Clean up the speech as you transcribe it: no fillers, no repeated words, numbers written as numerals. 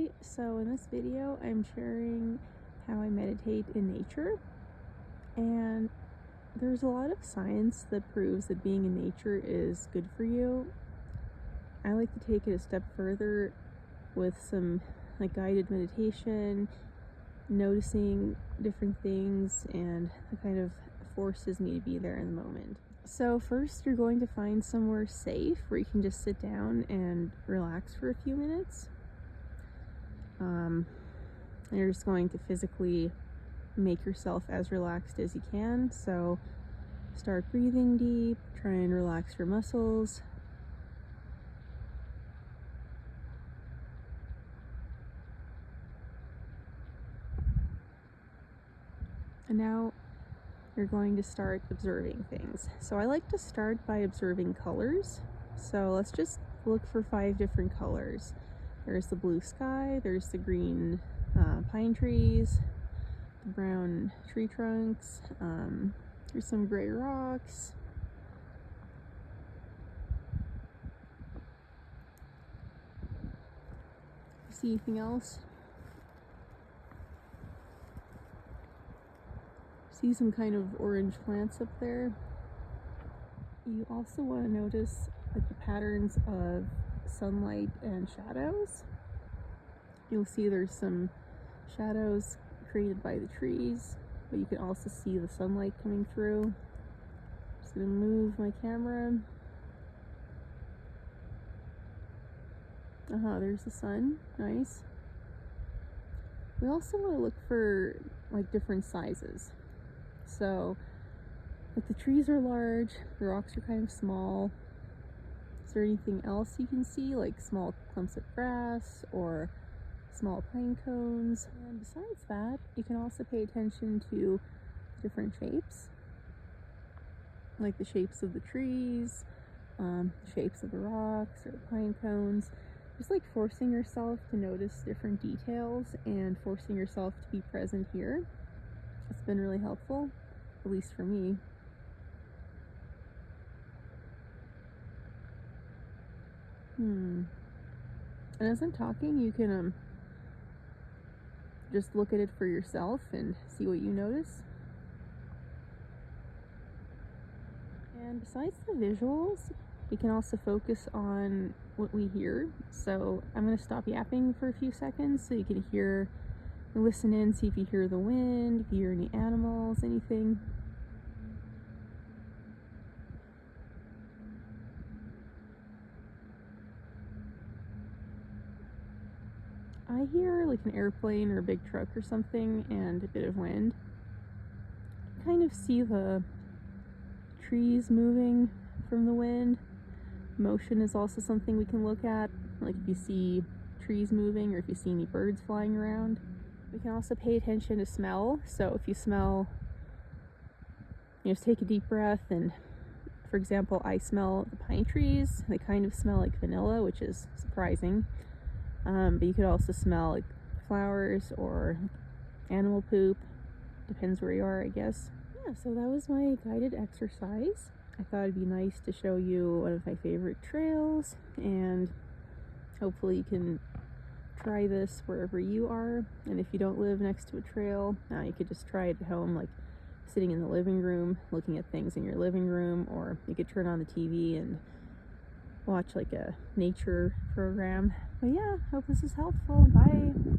Hi, so in this video I'm sharing how I meditate in nature, and there's a lot of science that proves that being in nature is good for you. I like to take it a step further with some guided meditation, noticing different things, and it kind of forces me to be there in the moment. So first you're going to find somewhere safe where you can just sit down and relax for a few minutes. And you're just going to physically make yourself as relaxed as you can. So start breathing deep, try and relax your muscles. And now you're going to start observing things. So I like to start by observing colors. So let's just look for 5 different colors. There's the blue sky, there's the green pine trees, the brown tree trunks, there's some gray rocks. See anything else? See some kind of orange plants up there. You also want to notice the patterns of sunlight and shadows. You'll see there's some shadows created by the trees, but you can also see the sunlight coming through. Just gonna move my camera. There's the sun. Nice. We also want to look for different sizes. So the trees are large, the rocks are kind of small. Is there anything else you can see, like small clumps of grass or small pine cones? And besides that, you can also pay attention to different shapes, like the shapes of the trees, shapes of the rocks or the pine cones. Just forcing yourself to notice different details and forcing yourself to be present here. It's been really helpful, at least for me. And as I'm talking, you can just look at it for yourself and see what you notice. And besides the visuals, we can also focus on what we hear. So I'm going to stop yapping for a few seconds so you can hear, listen in, see if you hear the wind, if you hear any animals, anything. I hear an airplane or a big truck or something and a bit of wind. Kind of see the trees moving from the wind. Motion is also something we can look at, like if you see trees moving or if you see any birds flying around. We can also pay attention to smell. So if you smell, just take a deep breath, and for example, I smell the pine trees. They kind of smell like vanilla, which is surprising. But you could also smell flowers or animal poop. Depends where you are, I guess. Yeah, so that was my guided exercise. I thought it'd be nice to show you one of my favorite trails, and hopefully you can try this wherever you are. And if you don't live next to a trail, you could just try it at home, sitting in the living room, looking at things in your living room, or you could turn on the TV and watch a nature program. But yeah, hope this is helpful. Bye.